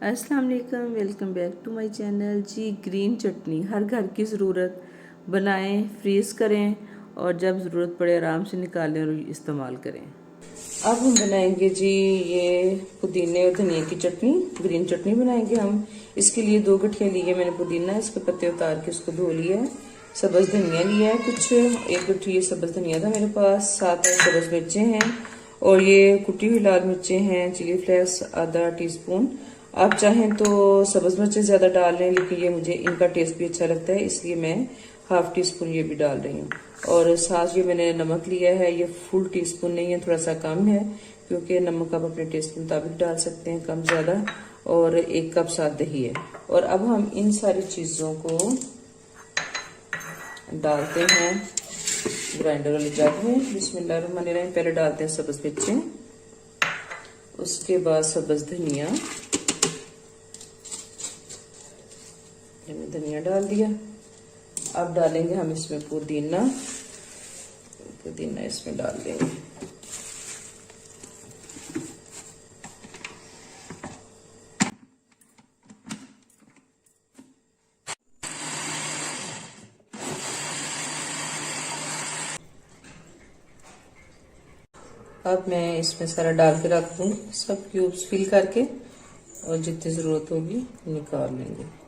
अस्सलाम वालेकुम, welcome back to my channel. जी ग्रीन चटनी हर घर की ज़रूरत, बनाएं, फ्रीज़ करें और जब ज़रूरत पड़े आराम से निकालें और इस्तेमाल करें। अब हम बनाएंगे जी ये पुदीने और धनिया की चटनी, ग्रीन चटनी बनाएंगे हम। इसके लिए 2 गठिया लिए मैंने पुदीना, इसके पत्ते उतार के उसको धो लिया है। सब्ज़ धनिया लिया है कुछ, 1 गठिया सब्ज़ धनिया था मेरे पास, 7 सब्ज़ मिर्चें हैं और ये कुटी हुई लाल मिर्चें हैं। चिली फ्लेक्स आधा टीस्पून, आप चाहें तो सब्ज़ मिर्चें ज़्यादा डाल लें, लेकिन ये मुझे इनका टेस्ट भी अच्छा लगता है इसलिए मैं ½ टीस्पून ये भी डाल रही हूँ। और साथ ये मैंने नमक लिया है, ये फुल टीस्पून नहीं है, थोड़ा सा कम है, क्योंकि नमक आप अपने टेस्ट के मुताबिक डाल सकते हैं, कम ज़्यादा। और 1 कप साथ दही है। और अब हम इन सारी चीज़ों को डालते हैं ग्राइंडर वाले जग में। बिस्मिल्लाहिर्रहमानिर्रहीम। पहले डालते हैं सब्ज़ मिर्चें, उसके बाद सब्ज़ धनिया, मैंने धनिया डाल दिया। अब डालेंगे हम इसमें पुदीना इसमें डाल देंगे। अब मैं इसमें सारा डाल के रख दूँ, सब क्यूब्स फिल करके, और जितनी ज़रूरत होगी निकाल लेंगे।